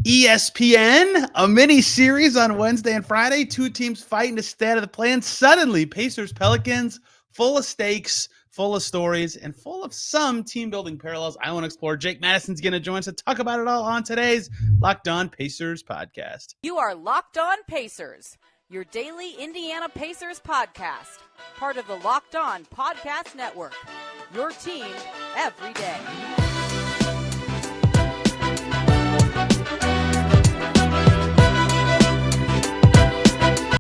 ESPN, a mini series on Wednesday and Friday. Two teams fighting to stay out of the play-in. Suddenly, Pacers Pelicans, full of stakes, full of stories, and full of some team-building parallels I want to explore. Jake Madison's going to join us to talk about it all on today's Locked On Pacers podcast. You are Locked On Pacers, your daily Indiana Pacers podcast, part of the Locked On Podcast Network, your team every day.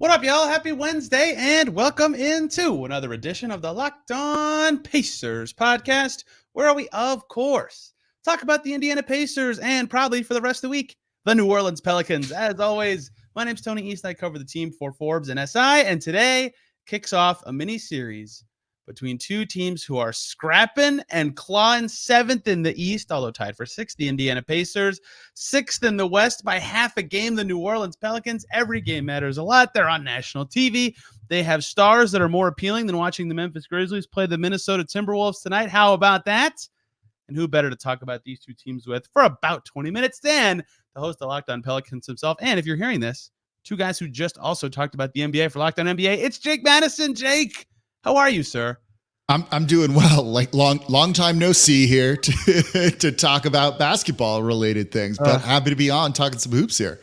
What up, y'all? Happy Wednesday, and welcome into another edition of the Locked On Pacers podcast, where we, of course, talk about the Indiana Pacers and probably for the rest of the week, the New Orleans Pelicans. As always, my name's Tony East. I cover the team for Forbes and SI, and today kicks off a mini-series between two teams who are scrapping and clawing 7th in the East, although tied for 6th, the Indiana Pacers, 6th in the West by half a game, the New Orleans Pelicans. Every game matters a lot. They're on national TV. They have stars that are more appealing than watching the Memphis Grizzlies play the Minnesota Timberwolves tonight. How about that? And who better to talk about these two teams with for about 20 minutes than the host of Locked On Pelicans himself. And if you're hearing this, two guys who just also talked about the NBA for Locked On NBA, it's Jake Madison. Jake, how are you, sir? I'm doing well. Like long time no see here to talk about basketball related things, but happy to be on talking some hoops here.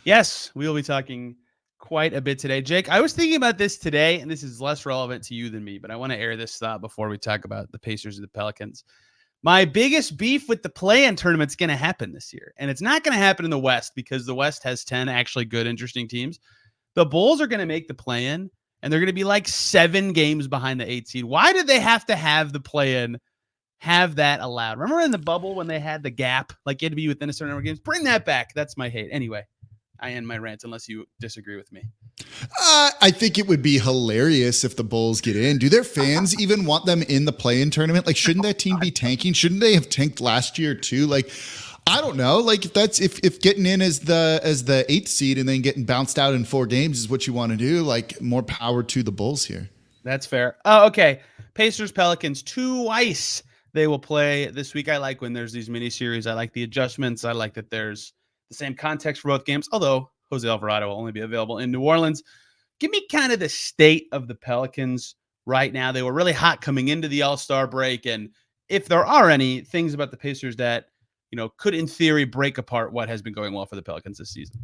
Yes, we will be talking quite a bit today. Jake, I was thinking about this today, and this is less relevant to you than me, but I want to air this thought before we talk about the Pacers and the Pelicans. My biggest beef with the play-in tournament's going to happen this year, and it's not going to happen in the West because the West has 10 actually good, interesting teams. The Bulls are going to make the play-in, and they're going to be like 7 games behind the 8 seed. Why did they have to have the play-in, have that allowed? Remember in the bubble when they had the gap, like you had to be within a certain number of games? Bring that back. That's my hate. Anyway, I end my rant unless you disagree with me. I think it would be hilarious if the Bulls get in. Do their fans even want them in the play-in tournament? Like, shouldn't that team be tanking? Shouldn't they have tanked last year too? Like, I don't know. Like, if getting in as the 8th seed and then getting bounced out in 4 games is what you want to do, like, more power to the Bulls here. That's fair. Oh, okay. Pacers, Pelicans, twice they will play this week. I like when there's these mini series. I like the adjustments. I like that there's the same context for both games, although Jose Alvarado will only be available in New Orleans. Give me kind of the state of the Pelicans right now. They were really hot coming into the All-Star break, and if there are any things about the Pacers that could in theory break apart what has been going well for the Pelicans this season.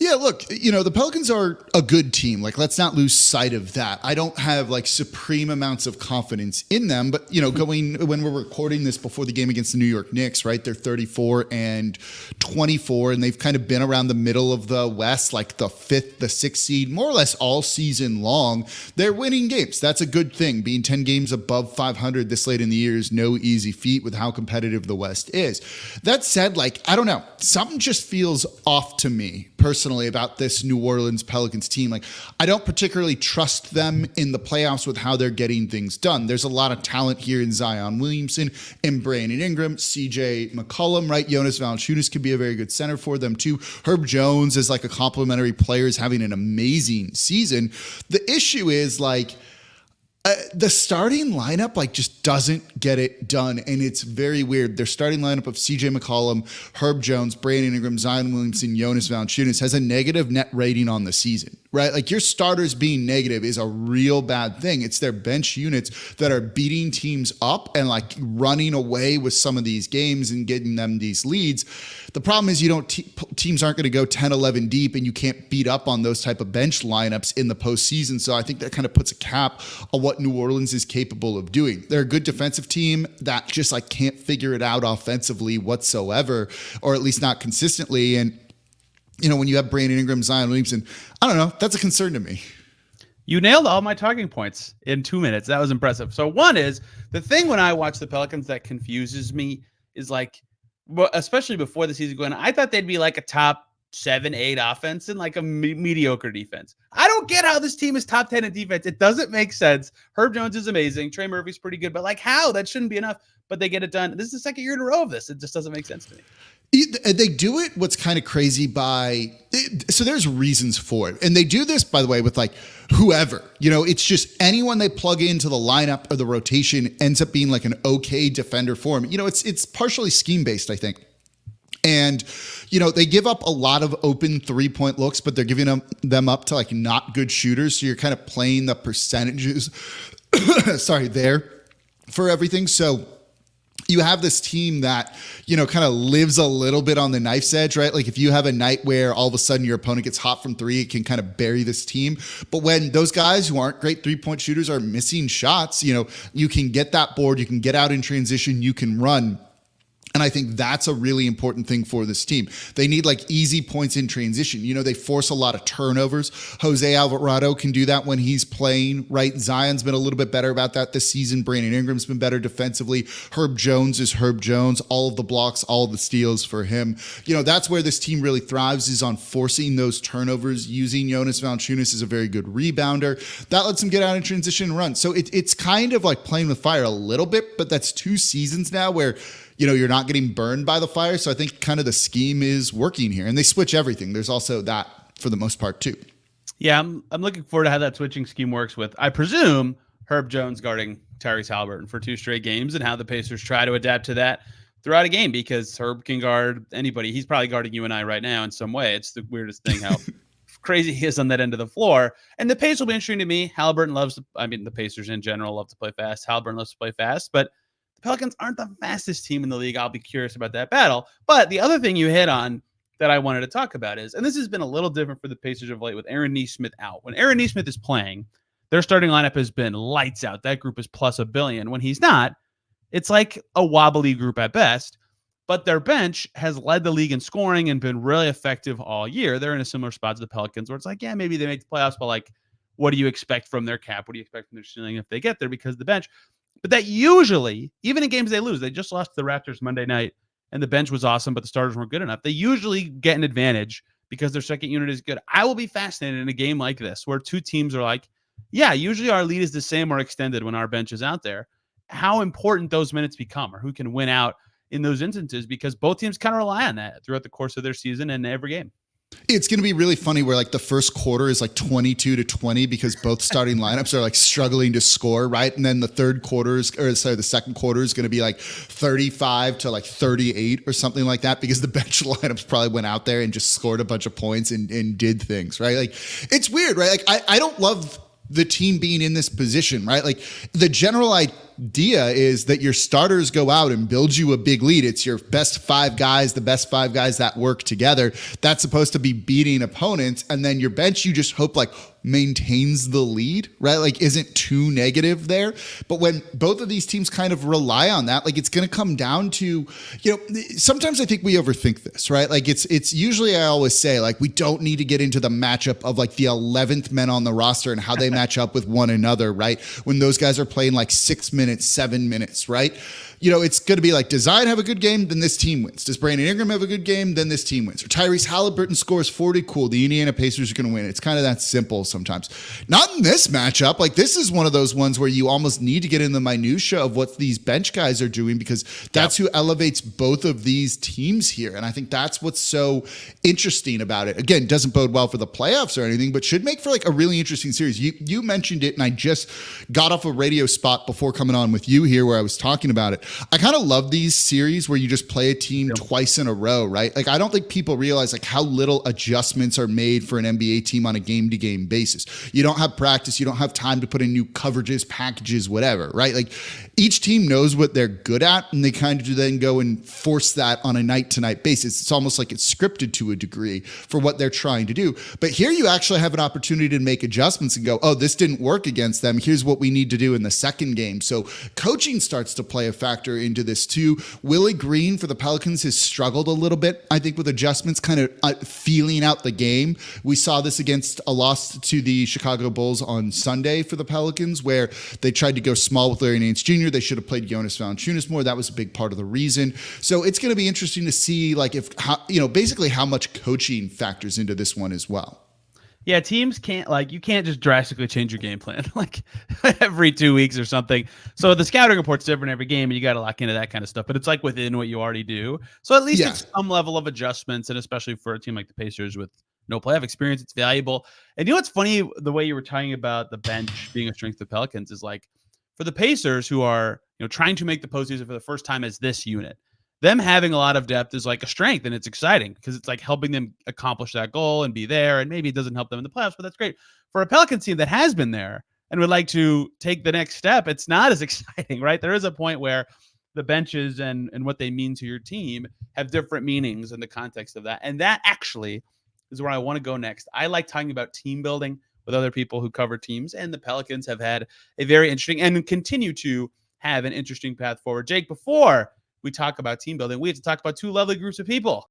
Yeah, look, the Pelicans are a good team. Like, let's not lose sight of that. I don't have like supreme amounts of confidence in them, but when we're recording this before the game against the New York Knicks, right? They're 34-24, and they've kind of been around the middle of the West, like the 5th, the 6th seed, more or less all season long. They're winning games. That's a good thing. Being 10 games above 500 this late in the year is no easy feat with how competitive the West is. That said, like, I don't know, something just feels off to me personally about this New Orleans Pelicans team. Like, I don't particularly trust them in the playoffs with how they're getting things done. There's a lot of talent here in Zion Williamson and Brandon Ingram, CJ McCollum, right? Jonas Valanciunas could be a very good center for them too. Herb Jones is like a complimentary player, is having an amazing season. The issue is like, the starting lineup just doesn't get it done, and it's very weird. Their starting lineup of CJ McCollum, Herb Jones, Brandon Ingram, Zion Williamson, Jonas Valanciunas has a negative net rating on the season, right? Like, your starters being negative is a real bad thing. It's their bench units that are beating teams up and like running away with some of these games and getting them these leads. The problem is teams aren't going to go 10, 11 deep, and you can't beat up on those type of bench lineups in the postseason. So I think that kind of puts a cap on what New Orleans is capable of doing. They're a good defensive team that just like can't figure it out offensively whatsoever, or at least not consistently. And when you have Brandon Ingram, Zion Williamson, I don't know, that's a concern to me. You nailed all my talking points in 2 minutes. That was impressive. So one is, the thing when I watch the Pelicans that confuses me is like, especially before the season going on, I thought they'd be like a top 7-8 offense and like a mediocre defense. I don't get how this team is top 10 in defense. It doesn't make sense. Herb Jones is amazing. Trey Murphy's pretty good, but like, how? That shouldn't be enough. But they get it done. This is the second year in a row of this. It just doesn't make sense to me. They do it what's kind of crazy so there's reasons for it. And they do this, by the way, with like whoever. It's just anyone they plug into the lineup or the rotation ends up being like an okay defender for him. It's partially scheme-based, I think. And, they give up a lot of open 3-point looks, but they're giving them up to like not good shooters. So you're kind of playing the percentages, there for everything. So you have this team that, kind of lives a little bit on the knife's edge, right? Like if you have a night where all of a sudden your opponent gets hot from three, it can kind of bury this team. But when those guys who aren't great 3-point shooters are missing shots, you can get that board, you can get out in transition, you can run. And I think that's a really important thing for this team. They need like easy points in transition. They force a lot of turnovers. Jose Alvarado can do that when he's playing, right? Zion's been a little bit better about that this season. Brandon Ingram's been better defensively. Herb Jones is Herb Jones. All of the blocks, all of the steals for him. That's where this team really thrives, is on forcing those turnovers, using Jonas Valanciunas as a very good rebounder. That lets him get out in transition and run. So it's kind of like playing with fire a little bit, but that's 2 seasons now where you're not getting burned by the fire. So I think kind of the scheme is working here, and they switch everything. There's also that for the most part too. Yeah, I'm looking forward to how that switching scheme works with, I presume, Herb Jones guarding Tyrese Haliburton for 2 straight games, and how the Pacers try to adapt to that throughout a game, because Herb can guard anybody. He's probably guarding you and I right now in some way. It's the weirdest thing how crazy he is on that end of the floor. And the pace will be interesting to me. The Pacers in general love to play fast. Haliburton loves to play fast, but Pelicans aren't the fastest team in the league. I'll be curious about that battle. But the other thing you hit on that I wanted to talk about is, and this has been a little different for the Pacers of late with Aaron Nesmith out. When Aaron Nesmith is playing, their starting lineup has been lights out. That group is plus a billion. When he's not, it's like a wobbly group at best. But their bench has led the league in scoring and been really effective all year. They're in a similar spot to the Pelicans, where it's like, yeah, maybe they make the playoffs, but like, what do you expect from their cap? What do you expect from their ceiling if they get there because of the bench? But that usually, even in games they lose, they just lost to the Raptors Monday night, and the bench was awesome, but the starters weren't good enough. They usually get an advantage because their second unit is good. I will be fascinated in a game like this, where 2 teams are like, yeah, usually our lead is the same or extended when our bench is out there, how important those minutes become, or who can win out in those instances, because both teams kind of rely on that throughout the course of their season and every game. It's going to be really funny where like the first quarter is like 22-20 because both starting lineups are like struggling to score, right? And then the the second quarter is going to be like 35-38 or something like that, because the bench lineups probably went out there and just scored a bunch of points and did things, right? Like, it's weird, right? Like, I don't love the team being in this position, right? Like, the general idea is that your starters go out and build you a big lead. It's your best 5 guys, the best 5 guys that work together. That's supposed to be beating opponents. And then your bench, you just hope like maintains the lead, right? Like, isn't too negative there. But when both of these teams kind of rely on that, like, it's going to come down to, sometimes I think we overthink this, right? Like, it's usually, I always say, like, we don't need to get into the matchup of like the 11th men on the roster and how they match up with one another, right? When those guys are playing like 6 minutes, 7 minutes, right? It's going to be like, does Zion have a good game? Then this team wins. Does Brandon Ingram have a good game? Then this team wins. Or Tyrese Haliburton scores 40. Cool. The Indiana Pacers are going to win. It's kind of that simple sometimes. Not in this matchup. Like, this is one of those ones where you almost need to get in the minutia of what these bench guys are doing, because that's who elevates both of these teams here. And I think that's what's so interesting about it. Again, doesn't bode well for the playoffs or anything, but should make for like a really interesting series. You mentioned it, and I just got off a radio spot before coming on with you here where I was talking about it. I kind of love these series where you just play a team twice in a row, right? Like, I don't think people realize like how little adjustments are made for an NBA team on a game-to-game basis. You don't have practice. You don't have time to put in new coverages, packages, whatever, right? Like, each team knows what they're good at, and they kind of then go and force that on a night-to-night basis. It's almost like it's scripted to a degree for what they're trying to do. But here you actually have an opportunity to make adjustments and go, oh, this didn't work against them. Here's what we need to do in the second game. So coaching starts to play a factor into this too. Willie Green for the Pelicans has struggled a little bit, I think, with adjustments, kind of feeling out the game. We saw this against a loss to the Chicago Bulls on Sunday for the Pelicans, where they tried to go small with Larry Nance Jr. They should have played Jonas Valanciunas more. That was a big part of the reason. So it's going to be interesting to see, like, basically how much coaching factors into this one as well. Yeah, teams can't, like, you can't just drastically change your game plan like every 2 weeks or something. So the scouting report's different every game, and you got to lock into that kind of stuff. But it's like within what you already do. So at least it's some level of adjustments, and especially for a team like the Pacers with no playoff experience, it's valuable. And what's funny, the way you were talking about the bench being a strength of the Pelicans is like, for the Pacers, who are trying to make the postseason for the first time as this unit, them having a lot of depth is like a strength, and it's exciting because it's like helping them accomplish that goal and be there. And maybe it doesn't help them in the playoffs, but that's great. For a Pelicans team that has been there and would like to take the next step, it's not as exciting, right? There is a point where the benches and what they mean to your team have different meanings in the context of that. And that actually is where I want to go next. I like talking about team building with other people who cover teams, and the Pelicans have had a very interesting and continue to have an interesting path forward. Jake, before we talk about team building, we have to talk about two lovely groups of people.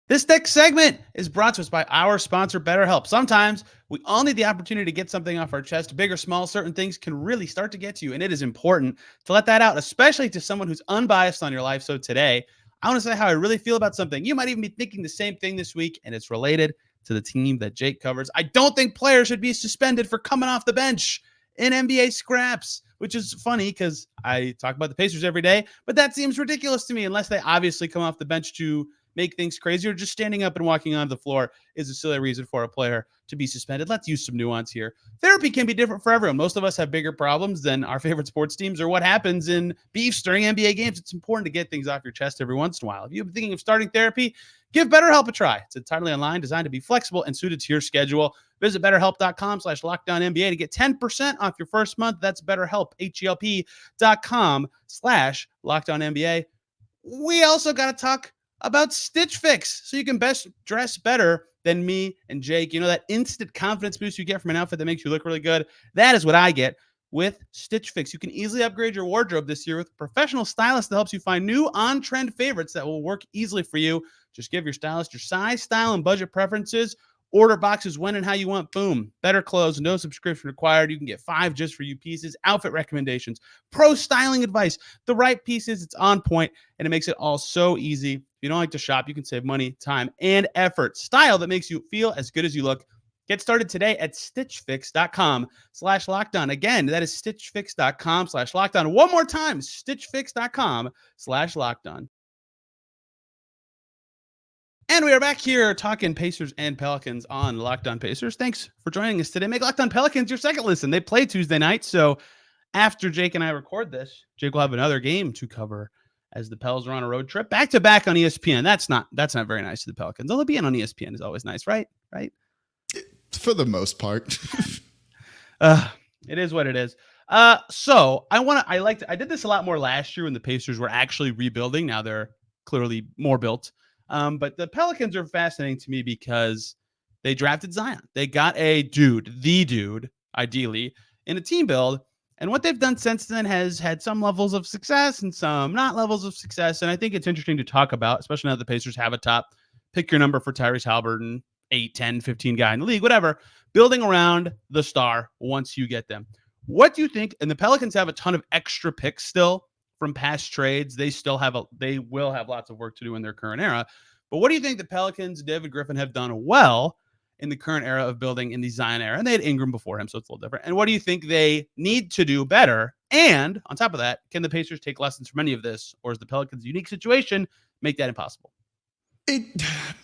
This next segment is brought to us by our sponsor, BetterHelp. Sometimes we all need the opportunity to get something off our chest, big or small. Certain things can really start to get to you, and it is important to let that out, especially to someone who's unbiased on your life. So today, I want to say how I really feel about something. You might even be thinking the same thing this week, and it's related to the team that Jake covers. I don't think players should be suspended for coming off the bench in NBA scraps, which is funny because I talk about the Pacers every day, but that seems ridiculous to me unless they obviously come off the bench to make things crazy, or just standing up and walking onto the floor is a silly reason for a player to be suspended. Let's use some nuance here. Therapy can be different for everyone. Most of us have bigger problems than our favorite sports teams or what happens in beefs during NBA games. It's important to get things off your chest every once in a while. If you've been thinking of starting therapy, give BetterHelp a try. It's entirely online, designed to be flexible and suited to your schedule. Visit BetterHelp.com/LockedOnNBA to get 10% off your first month. That's BetterHelp, HELP.com/LockedOnNBA. We also got to talk about Stitch Fix, so you can best dress better than me and Jake. You know, that instant confidence boost you get from an outfit that makes you look really good? That is what I get with Stitch Fix. You can easily upgrade your wardrobe this year with a professional stylist that helps you find new on-trend favorites that will work easily for you. Just give your stylist your size, style, and budget preferences. Order boxes when and how you want. Boom. Better clothes, no subscription required. You can get 5 just for you pieces, outfit recommendations, pro styling advice, the right pieces. It's on point, and it makes it all so easy. If you don't like to shop, you can save money, time, and effort. Style that makes you feel as good as you look. Get started today at stitchfix.com/lockedon. Again, that is stitchfix.com/lockedon. One more time, stitchfix.com/lockedon. And we are back here talking Pacers and Pelicans on Locked On Pacers. Thanks for joining us today. Make Locked On Pelicans your second listen. They play Tuesday night, so after Jake and I record this, Jake will have another game to cover as the Pels are on a road trip back-to-back on ESPN. That's not very nice to the Pelicans. Although being on ESPN is always nice, right? For the most part. It is what it is. So I did this a lot more last year when the Pacers were actually rebuilding. Now they're clearly more built. But the Pelicans are fascinating to me because they drafted Zion. They got the dude, ideally, in a team build. And what they've done since then has had some levels of success and some not levels of success. And I think it's interesting to talk about, especially now that the Pacers have a top, pick your number for Tyrese Haliburton, 8, 10, 15 guy in the league, whatever, building around the star once you get them. What do you think? And the Pelicans have a ton of extra picks still from past trades. They will have lots of work to do in their current era. But what do you think the Pelicans, David Griffin, have done well in the current era of building in the Zion era? And they had Ingram before him, so it's a little different. And what do you think they need to do better? And on top of that, can the Pacers take lessons from any of this? Or is the Pelicans' unique situation make that impossible?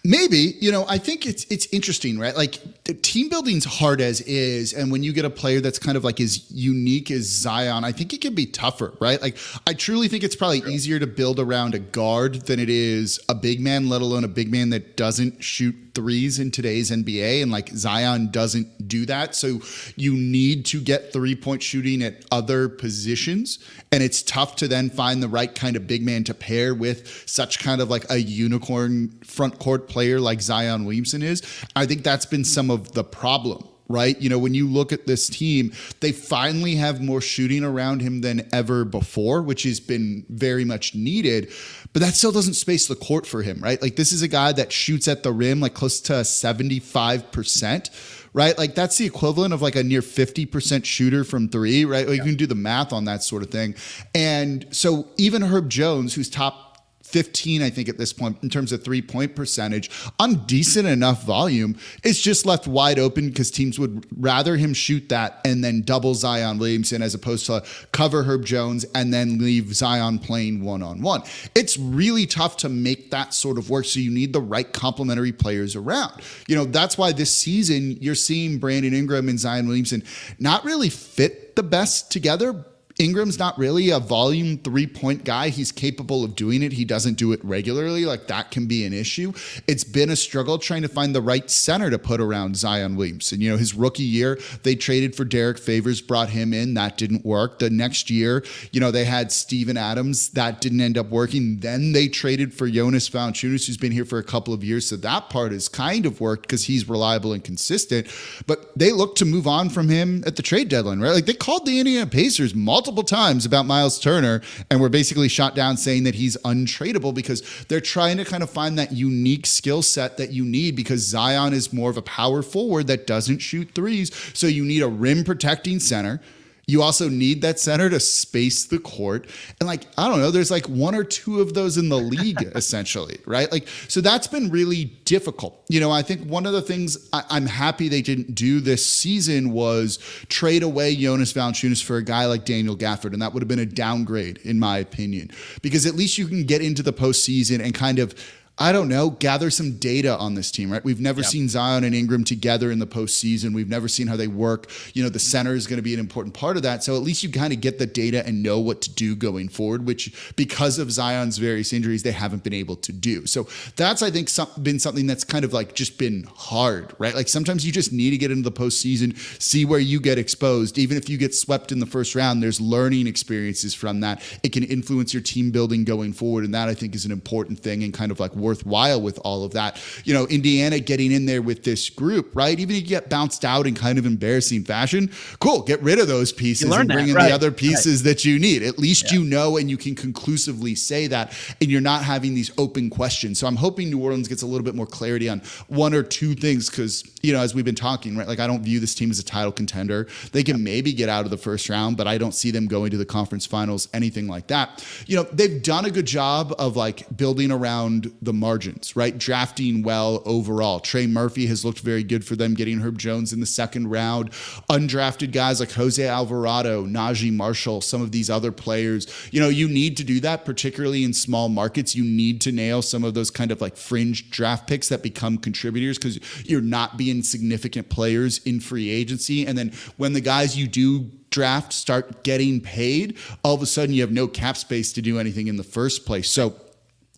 Maybe, I think it's interesting, right? Like the team building's hard as is. And when you get a player that's kind of like as unique as Zion, I think it can be tougher, right? Like I truly think it's probably easier to build around a guard than it is a big man, let alone a big man that doesn't shoot threes in today's NBA. And like Zion doesn't do that. So you need to get 3-point shooting at other positions. And it's tough to then find the right kind of big man to pair with such kind of like a unicorn front court player like Zion Williamson is. I think that's been some of the problem, right? When you look at this team, they finally have more shooting around him than ever before, which has been very much needed, but that still doesn't space the court for him, right? Like this is a guy that shoots at the rim like close to 75%, right? Like that's the equivalent of like a near 50% shooter from three, right? Like you can do the math on that sort of thing. And so even Herb Jones, who's top 15, I think, at this point, in terms of 3-point percentage, on decent enough volume, it's just left wide open because teams would rather him shoot that and then double Zion Williamson as opposed to cover Herb Jones and then leave Zion playing one-on-one. It's really tough to make that sort of work, so you need the right complementary players around. That's why this season you're seeing Brandon Ingram and Zion Williamson not really fit the best together Ingram's not really a volume 3-point guy. He's capable of doing it. He doesn't do it regularly. Like, that can be an issue. It's been a struggle trying to find the right center to put around Zion Williamson. You know, his rookie year, they traded for Derek Favors, brought him in. That didn't work. The next year, you know, they had Steven Adams. That didn't end up working. Then they traded for Jonas Valanciunas, who's been here for a couple of years. So that part has kind of worked because he's reliable and consistent. But they look to move on from him at the trade deadline, right? Like, they called the Indiana Pacers multiple times about Myles Turner and were basically shot down saying that he's untradeable because they're trying to kind of find that unique skill set that you need, because Zion is more of a power forward that doesn't shoot threes. So you need a rim protecting center. You also need that center to space the court. And like, I don't know, there's like one or two of those in the league, essentially, right? Like, so that's been really difficult. You know, I think one of the things I'm happy they didn't do this season was trade away Jonas Valanciunas for a guy like Daniel Gafford. And that would have been a downgrade, in my opinion, because at least you can get into the postseason and kind of, I don't know, gather some data on this team, right? We've never seen Zion and Ingram together in the postseason. We've never seen how they work. You know, the center is going to be an important part of that. So at least you kind of get the data and know what to do going forward, which because of Zion's various injuries, they haven't been able to do. So that's, I think, been something that's kind of like just been hard, right? Like, sometimes you just need to get into the postseason, see where you get exposed. Even if you get swept in the first round, there's learning experiences from that. It can influence your team building going forward. And that, I think, is an important thing and kind of like worthwhile with all of that. You know, Indiana getting in there with this group, right? Even if you get bounced out in kind of embarrassing fashion, cool, get rid of those pieces and bring in the other pieces that you need. At least you know, and you can conclusively say that, and you're not having these open questions. So I'm hoping New Orleans gets a little bit more clarity on one or two things, because, you know, as we've been talking, right, like, I don't view this team as a title contender. They can maybe get out of the first round, but I don't see them going to the conference finals, anything like that. You know, they've done a good job of like building around the margins, right? Drafting well overall. Trey Murphy has looked very good for them, getting Herb Jones in the second round. Undrafted guys like Jose Alvarado, Najee Marshall, some of these other players. You know, you need to do that, particularly in small markets. You need to nail some of those kind of like fringe draft picks that become contributors, because you're not being significant players in free agency. And then when the guys you do draft start getting paid, all of a sudden you have no cap space to do anything in the first place. So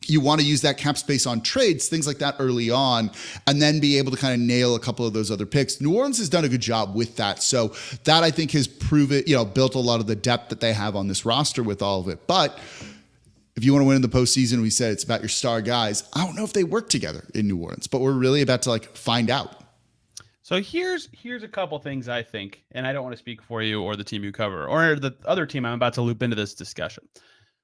you want to use that cap space on trades, things like that early on, and then be able to kind of nail a couple of those other picks. New Orleans has done a good job with that. So that, I think, has proven, you know, built a lot of the depth that they have on this roster with all of it. But if you want to win in the postseason, we said it's about your star guys. I don't know if they work together in New Orleans, but we're really about to like find out. So here's a couple things I think, and I don't want to speak for you or the team you cover or the other team I'm about to loop into this discussion.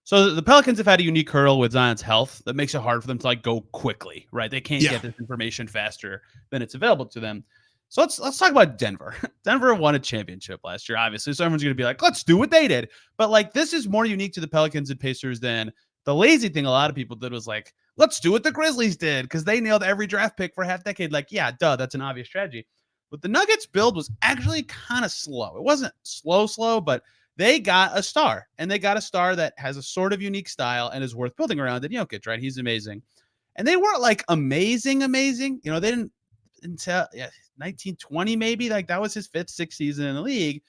So the Pelicans have had a unique hurdle with Zion's health that makes it hard for them to like go quickly, right? They can't get this information faster than it's available to them. So let's talk about Denver. Denver won a championship last year, obviously. So everyone's going to be like, let's do what they did. But like, this is more unique to the Pelicans and Pacers than the lazy thing a lot of people did was like, let's do what the Grizzlies did, because they nailed every draft pick for a half decade. Like, yeah, duh, that's an obvious strategy. But the Nuggets build was actually kind of slow. It wasn't slow, but they got a star, and they got a star that has a sort of unique style and is worth building around. And Jokic, right? He's amazing. And they weren't like amazing. You know, they didn't until 1920, maybe, like that was his 5th, 6th season in the league.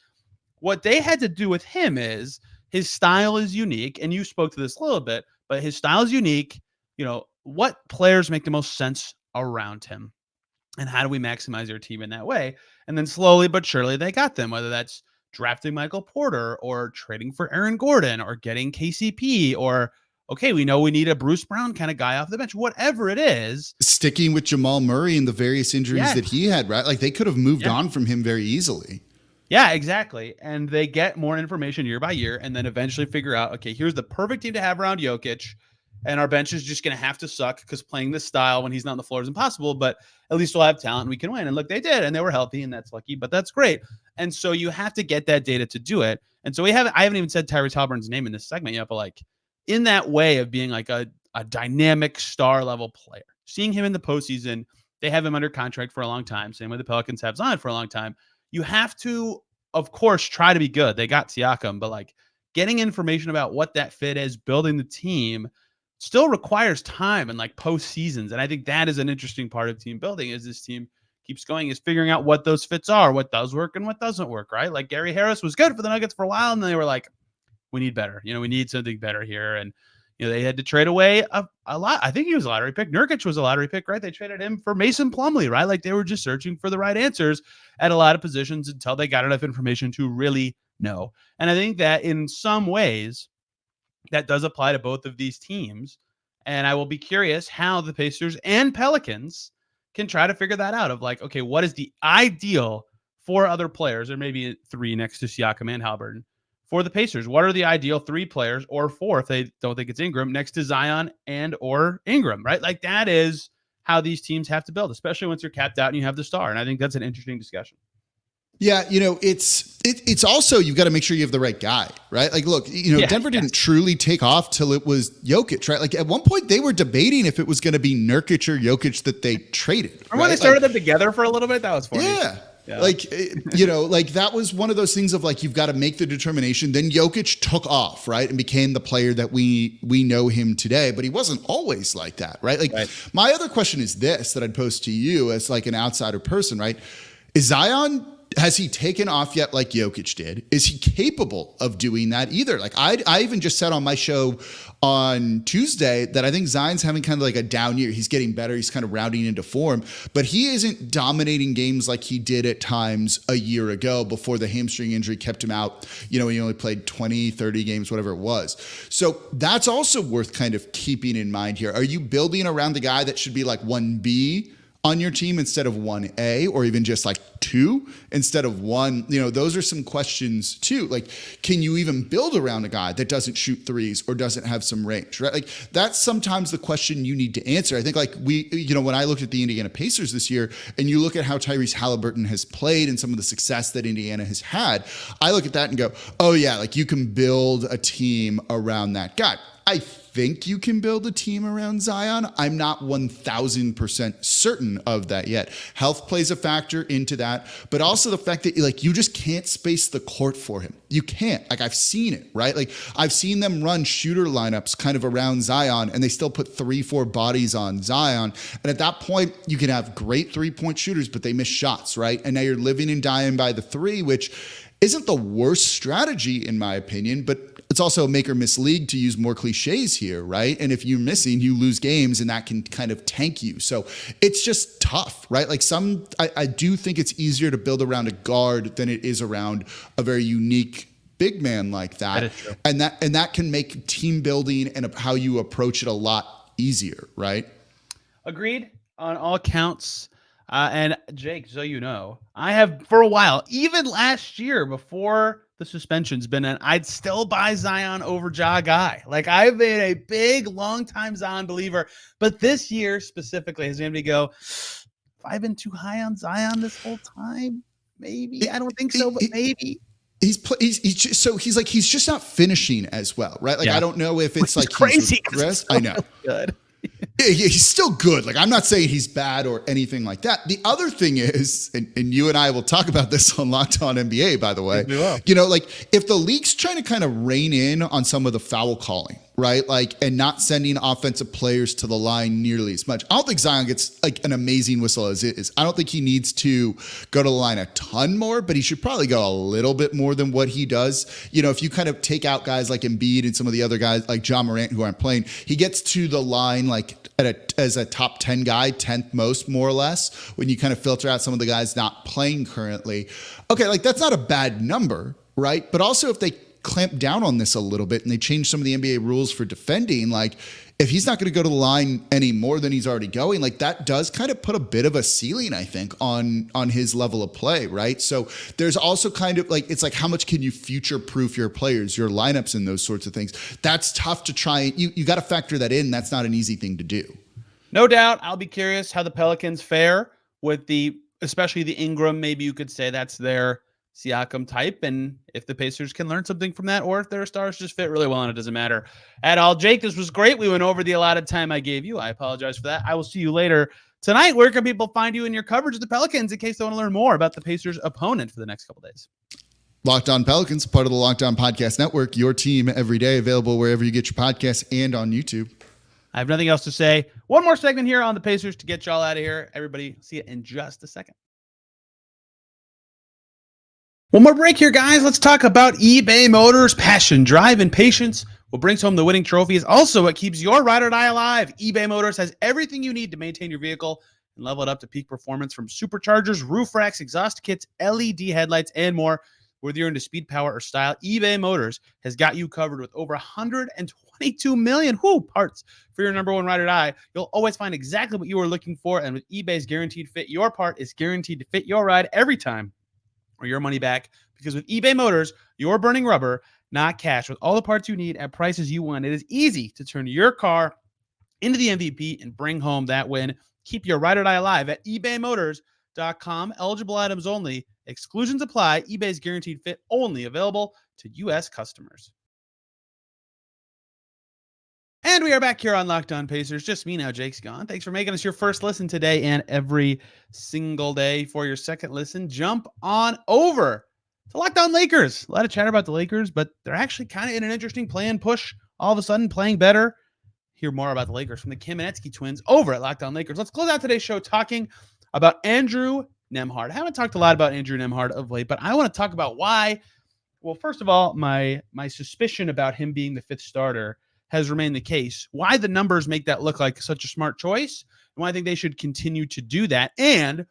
What they had to do with him is his style is unique. And you spoke to this a little bit, but his style is unique. You know, what players make the most sense around him? And how do we maximize your team in that way? And then slowly but surely they got them, whether that's drafting Michael Porter or trading for Aaron Gordon or getting KCP or, okay, we know we need a Bruce Brown kind of guy off the bench, whatever it is. Sticking with Jamal Murray and the various injuries that he had, right? Like they could have moved on from him very easily. Yeah, exactly. And they get more information year by year and then eventually figure out, okay, here's the perfect team to have around Jokic. And our bench is just going to have to suck because playing this style when he's not on the floor is impossible, but at least we'll have talent and we can win. And look, they did, and they were healthy, and that's lucky, but that's great. And so you have to get that data to do it. And so I haven't even said Tyrese Haliburton's name in this segment yet, but like in that way of being like a dynamic star level player, seeing him in the postseason, they have him under contract for a long time. Same way the Pelicans have Zion for a long time. You have to, of course, try to be good. They got Siakam, but like getting information about what that fit is, building the team still requires time and like postseasons. And I think that is an interesting part of team building as this team keeps going, is figuring out what those fits are, what does work and what doesn't work, right? Like Gary Harris was good for the Nuggets for a while, and then they were like, we need better. We need something better here. And, they had to trade away a lot. I think he was a lottery pick. Nurkic was a lottery pick, right? They traded him for Mason Plumlee, right? Like they were just searching for the right answers at a lot of positions until they got enough information to really know. And I think that in some ways that does apply to both of these teams. And I will be curious how the Pacers and Pelicans can try to figure that out of like, okay, what is the ideal 4 other players, or maybe 3 next to Siakam and Haliburton, for the Pacers? What are the ideal 3 players, or 4 if they don't think it's Ingram, next to Zion and or Ingram, right? Like that is how these teams have to build, especially once you're capped out and you have the star. And I think that's an interesting discussion. Yeah, it's also, you've got to make sure you have the right guy, right? Like, look, Denver didn't truly take off till it was Jokic, right? Like at one point they were debating if it was going to be Nurkic or Jokic that they traded. Remember when they started them together for a little bit? That was funny. Yeah. Like, like that was one of those things of like, you've got to make the determination. Then Jokic took off, right? And became the player that we know him today, but he wasn't always like that, right? Like my other question is this, that I'd pose to you as like an outsider person, right? Is Zion, has he taken off yet like Jokic did? Is he capable of doing that either? Like I even just said on my show on Tuesday that I think Zion's having kind of like a down year. He's getting better. He's kind of rounding into form, but he isn't dominating games like he did at times a year ago before the hamstring injury kept him out. He only played 20, 30 games, whatever it was. So that's also worth kind of keeping in mind here. Are you building around the guy that should be like 1B on your team instead of 1A, or even just like 2 instead of 1? Those are some questions too. Like, can you even build around a guy that doesn't shoot threes or doesn't have some range, right? Like that's sometimes the question you need to answer. I think like when I looked at the Indiana Pacers this year and you look at how Tyrese Haliburton has played and some of the success that Indiana has had, I look at that and go, oh yeah, like you can build a team around that guy. I think you can build a team around Zion. I'm not 1,000% certain of that yet. Health plays a factor into that, but also the fact that like you just can't space the court for him. You can't. Like I've seen it, right? Like I've seen them run shooter lineups kind of around Zion and they still put 3-4 bodies on Zion. And at that point, you can have great 3-point shooters, but they miss shots, right? And now you're living and dying by the 3, which isn't the worst strategy in my opinion, but it's also a make or miss league, to use more cliches here, right? And if you're missing, you lose games and that can kind of tank you. So it's just tough, right? Like I do think it's easier to build around a guard than it is around a very unique big man like that. That is true. And that can make team building and how you approach it a lot easier, right? Agreed on all counts. And Jake, so I have for a while, even last year before the suspension's been in, I'd still buy Zion over Ja Guy. Like I've been a big, long time Zion believer, but this year specifically has made me go, have I been too high on Zion this whole time? Maybe. I don't think so, but maybe. He's just not finishing as well, right? Like I don't know if it's like crazy. I know. Good. He's still good. Like I'm not saying he's bad or anything like that. The other thing is, and you and I will talk about this on Locked On NBA, by the way, like if the league's trying to kind of rein in on some of the foul calling, right? Like, and not sending offensive players to the line nearly as much. I don't think Zion gets like an amazing whistle as it is. I don't think he needs to go to the line a ton more, but he should probably go a little bit more than what he does. If you kind of take out guys like Embiid and some of the other guys like John Morant who aren't playing, he gets to the line like as a top 10 guy, 10th most, more or less, when you kind of filter out some of the guys not playing currently. Okay, like that's not a bad number, right? But also if they clamp down on this a little bit and they change some of the NBA rules for defending, like if he's not going to go to the line any more than he's already going, like that does kind of put a bit of a ceiling, I think, on his level of play, right? So there's also kind of like, it's like, how much can you future proof your players, your lineups, and those sorts of things? That's tough to try. You got to factor that in. That's not an easy thing to do. No doubt. I'll be curious how the Pelicans fare with especially the Ingram. Maybe you could say that's their Siakam type, and if the Pacers can learn something from that, or if their stars just fit really well and it doesn't matter at all. Jake, this was great. We went over the allotted time I gave you. I apologize for that. I will see you later tonight. Where can people find you in your coverage of the Pelicans in case they want to learn more about the Pacers' opponent for the next couple days? Locked On Pelicans, part of the Locked On Podcast Network, your team every day, available wherever you get your podcasts and on YouTube. I have nothing else to say. One more segment here on the Pacers to get y'all out of here. Everybody, see you in just a second. One more break here, guys. Let's talk about eBay Motors. Passion, drive, and patience what brings home the winning trophy is also what keeps your ride or die alive. eBay Motors has everything you need to maintain your vehicle and level it up to peak performance, from superchargers, roof racks, exhaust kits, LED headlights, and more. Whether you're into speed, power, or style, eBay Motors has got you covered with over 122 million parts for your number one ride or die. You'll always find exactly what you are looking for, and with eBay's guaranteed fit, your part is guaranteed to fit your ride every time, or your money back. Because with eBay Motors, you're burning rubber, not cash. With all the parts you need at prices you want, it is easy to turn your car into the MVP and bring home that win. Keep your ride or die alive at ebaymotors.com. Eligible items only. Exclusions apply. eBay's guaranteed fit only available to U.S. customers. And we are back here on Locked On Pacers. Just me now. Jake's gone. Thanks for making us your first listen today and every single day. For your second listen, jump on over to Locked On Lakers. A lot of chatter about the Lakers, but they're actually kind of in an interesting play-in push. All of a sudden, playing better. Hear more about the Lakers from the Kamenetsky twins over at Locked On Lakers. Let's close out today's show talking about Andrew Nembhard. I haven't talked a lot about Andrew Nembhard of late, but I want to talk about why. Well, first of all, my suspicion about him being the fifth starter has remained the case. Why the numbers make that look like such a smart choice, and why I think they should continue to do that. And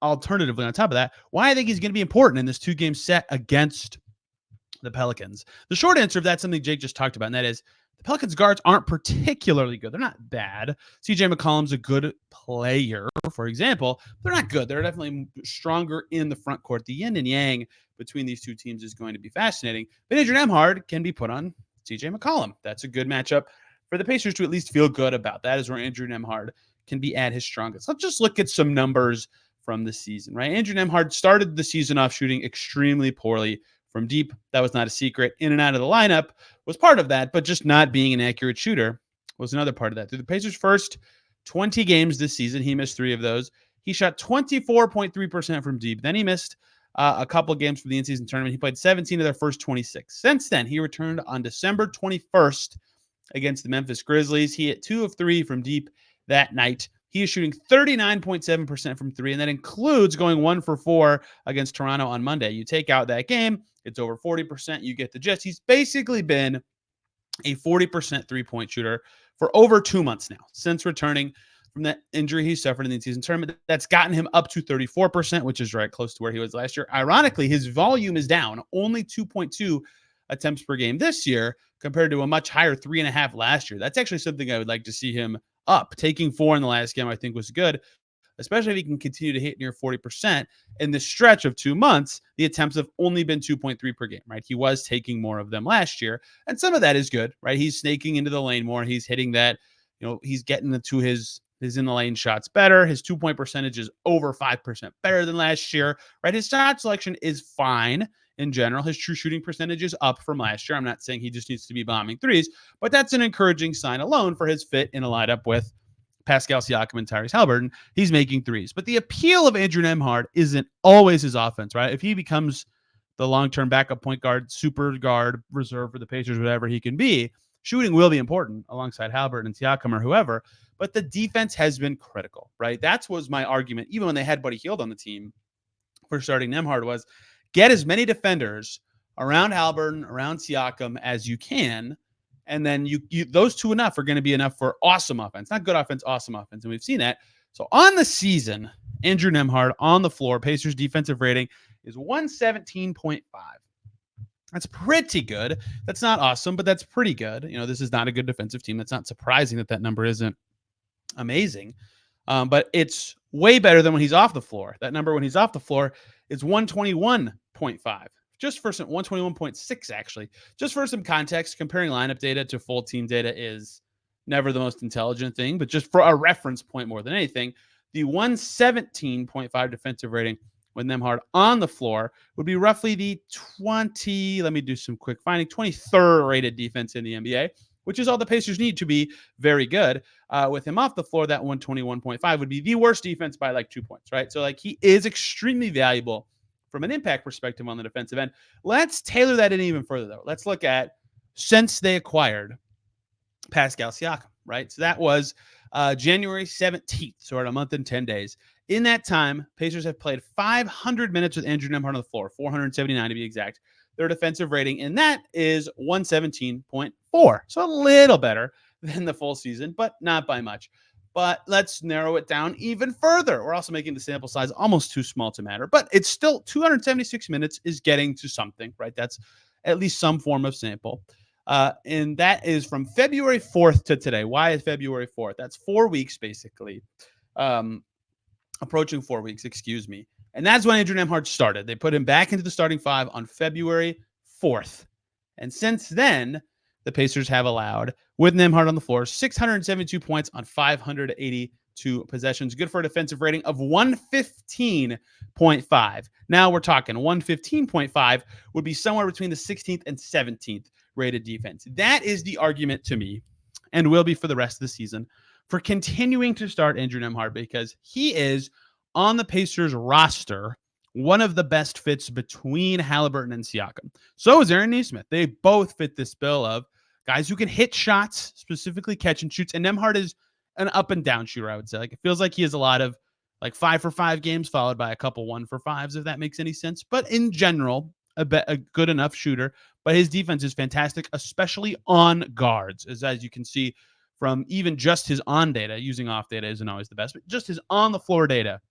alternatively, on top of that, why I think he's going to be important in this 2-game set against the Pelicans. The short answer of that's something Jake just talked about, and that is the Pelicans guards aren't particularly good. They're not bad. CJ McCollum's a good player, for example. They're not good. They're definitely stronger in the front court. The yin and yang between these two teams is going to be fascinating. But Andrew Nembhard can be put on CJ McCollum. That's a good matchup for the Pacers to at least feel good about. That is where Andrew Nembhard can be at his strongest. Let's just look at some numbers from the season, right? Andrew Nembhard started the season off shooting extremely poorly from deep. That was not a secret. In and out of the lineup was part of that, but just not being an accurate shooter was another part of that. Through the Pacers' first 20 games this season, he missed 3 of those. He shot 24.3% from deep. Then he missed a couple games for the in-season tournament. He played 17 of their first 26. Since then, he returned on December 21st against the Memphis Grizzlies. He hit 2 of 3 from deep that night. He is shooting 39.7% from 3, and that includes going 1 for 4 against Toronto on Monday. You take out that game, it's over 40%. You get the gist. He's basically been a 40% three-point shooter for over 2 months now since returning from that injury he suffered in the season tournament. That's gotten him up to 34%, which is right close to where he was last year. Ironically, his volume is down, only 2.2 attempts per game this year compared to a much higher 3.5 last year. That's actually something I would like to see him up. Taking 4 in the last game, I think, was good, especially if he can continue to hit near 40%. In the stretch of 2 months, the attempts have only been 2.3 per game, right? He was taking more of them last year, and some of that is good, right? He's snaking into the lane more. He's hitting that, he's getting to his in the lane shots better. His 2-point percentage is over 5% better than last year, right? His shot selection is fine in general. His true shooting percentage is up from last year. I'm not saying he just needs to be bombing threes, but that's an encouraging sign alone for his fit in a lineup with Pascal, Siakam, and Tyrese Haliburton. He's making threes. But the appeal of Andrew Nembhard isn't always his offense, right? If he becomes the long-term backup point guard, super guard, reserve for the Pacers, whatever he can be, shooting will be important alongside Haliburton and Siakam or whoever. But the defense has been critical, right? That was my argument, even when they had Buddy Hield on the team for starting Nembhard, was get as many defenders around Haliburton, around Siakam as you can, and then you those two enough are going to be enough for awesome offense. Not good offense, awesome offense, and we've seen that. So on the season, Andrew Nembhard on the floor, Pacers defensive rating is 117.5. That's pretty good. That's not awesome, but that's pretty good. This is not a good defensive team. That's not surprising that number isn't amazing, but it's way better than when he's off the floor. That number when he's off the floor is 121.5. Just for some 121.6, actually. Just for some context, comparing lineup data to full team data is never the most intelligent thing, but just for a reference point more than anything, the 117.5 defensive rating with Nembhard on the floor would be roughly the 23rd rated defense in the NBA, which is all the Pacers need to be very good. With him off the floor, that 121.5 would be the worst defense by 2 points, right? So he is extremely valuable from an impact perspective on the defensive end. Let's tailor that in even further, though. Let's look at since they acquired Pascal Siakam, right? So that was January 17th, so we're at a month and 10 days. In that time, Pacers have played 500 minutes with Andrew Nembhard on the floor, 479 to be exact. Their defensive rating in that is 117.4, so a little better than the full season, but not by much. But let's narrow it down even further. We're also making the sample size almost too small to matter, but it's still 276 minutes is getting to something, right? That's at least some form of sample. And that is from February 4th to today. Why is February 4th? That's 4 weeks, basically. Approaching 4 weeks, excuse me. And that's when Andrew Nembhard started. They put him back into the starting five on February 4th. And since then, the Pacers have allowed, with Nembhard on the floor, 672 points on 582 possessions. Good for a defensive rating of 115.5. Now we're talking 115.5 would be somewhere between the 16th and 17th rated defense. That is the argument to me, and will be for the rest of the season, for continuing to start Andrew Nembhard, because he is on the Pacers roster one of the best fits between Haliburton and Siakam. So is Aaron Nesmith. They both fit this bill of guys who can hit shots, specifically catch and shoots. And Nembhard is an up and down shooter, I would say. Like, it feels like he has a lot of like 5-for-5 games followed by a couple 1-for-5s, if that makes any sense. But in general, a good enough shooter. But his defense is fantastic, especially on guards, as you can see from even just his on data. Using off data isn't always the best, but just his on the floor data.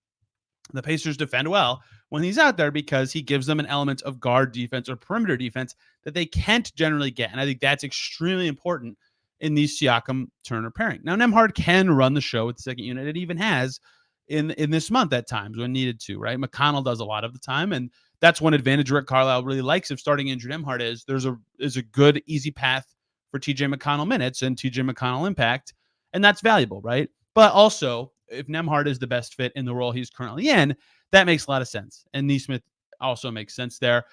The Pacers defend well when he's out there because he gives them an element of guard defense or perimeter defense that they can't generally get. And I think that's extremely important in the Siakam-Turner pairing. Now, Nembhard can run the show with the second unit. It even has in this month at times when needed to, right? McConnell does a lot of the time, and that's one advantage Rick Carlisle really likes of starting Andrew Nembhard is there's a good, easy path for TJ McConnell minutes and TJ McConnell impact, and that's valuable, right? But also, if Nembhard is the best fit in the role he's currently in, that makes a lot of sense. And Nesmith also makes sense there.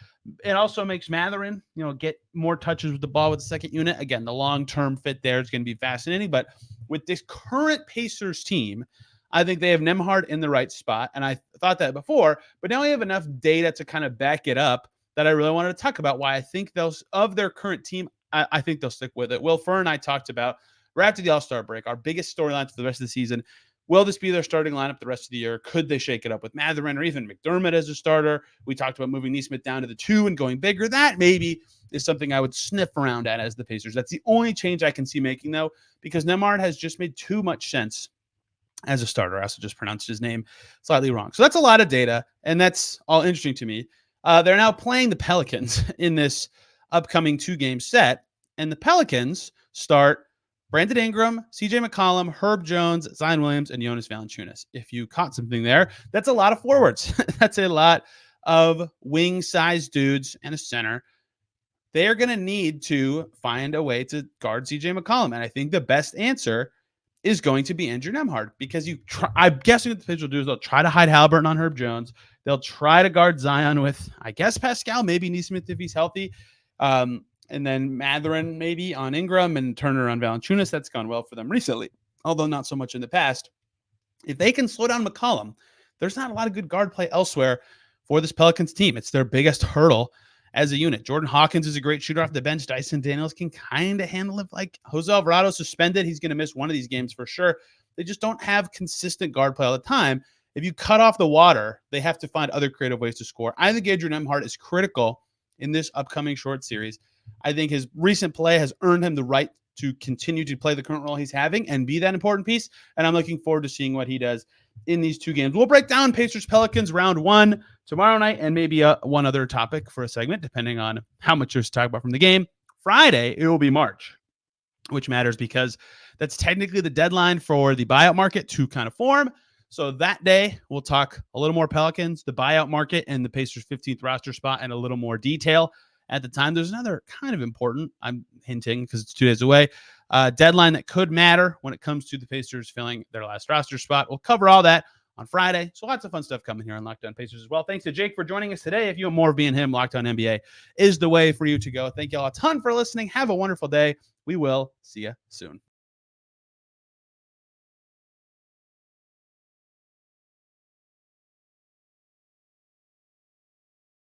It also makes Mathurin, get more touches with the ball with the second unit. Again, the long-term fit there is going to be fascinating. But with this current Pacers team, I think they have Nembhard in the right spot. And I thought that before, but now we have enough data to kind of back it up that I really wanted to talk about why I think of their current team, I think they'll stick with it. Will Furr and I talked about, right after the All-Star break, our biggest storyline for the rest of the season. Will this be their starting lineup the rest of the year? Could they shake it up with Mathurin or even McDermott as a starter? We talked about moving Nesmith down to the 2 and going bigger. That maybe is something I would sniff around at as the Pacers. That's the only change I can see making, though, because Nembhard has just made too much sense as a starter. I also just pronounced his name slightly wrong. So that's a lot of data, and that's all interesting to me. They're now playing the Pelicans in this upcoming 2-game set, and the Pelicans start Brandon Ingram, CJ McCollum, Herb Jones, Zion Williams, and Jonas Valanciunas. If you caught something there, that's a lot of forwards. That's a lot of wing-sized dudes and a center. They are going to need to find a way to guard CJ McCollum, and I think the best answer is going to be Andrew Nembhard, because I'm guessing what the Pacers will do is they'll try to hide Haliburton on Herb Jones. They'll try to guard Zion with, I guess, Pascal, maybe Nesmith if he's healthy. And then Mathurin maybe on Ingram and Turner on Valanciunas. That's gone well for them recently, although not so much in the past. If they can slow down McCollum, there's not a lot of good guard play elsewhere for this Pelicans team. It's their biggest hurdle as a unit. Jordan Hawkins is a great shooter off the bench. Dyson Daniels can kind of handle it. Like Jose Alvarado suspended. He's going to miss one of these games for sure. They just don't have consistent guard play all the time. If you cut off the water, they have to find other creative ways to score. I think Andrew Nembhard is critical in this upcoming short series. I think his recent play has earned him the right to continue to play the current role he's having and be that important piece. And I'm looking forward to seeing what he does in these 2 games. We'll break down Pacers Pelicans round 1 tomorrow night, and maybe one other topic for a segment, depending on how much there's to talk about from the game. Friday, it will be March, which matters because that's technically the deadline for the buyout market to kind of form. So that day, we'll talk a little more Pelicans, the buyout market, and the Pacers' 15th roster spot in a little more detail. At the time, there's another kind of important, I'm hinting because it's 2 days away, deadline that could matter when it comes to the Pacers filling their last roster spot. We'll cover all that on Friday. So lots of fun stuff coming here on Locked On Pacers as well. Thanks to Jake for joining us today. If you want more of being him, Locked On NBA is the way for you to go. Thank you all a ton for listening. Have a wonderful day. We will see you soon.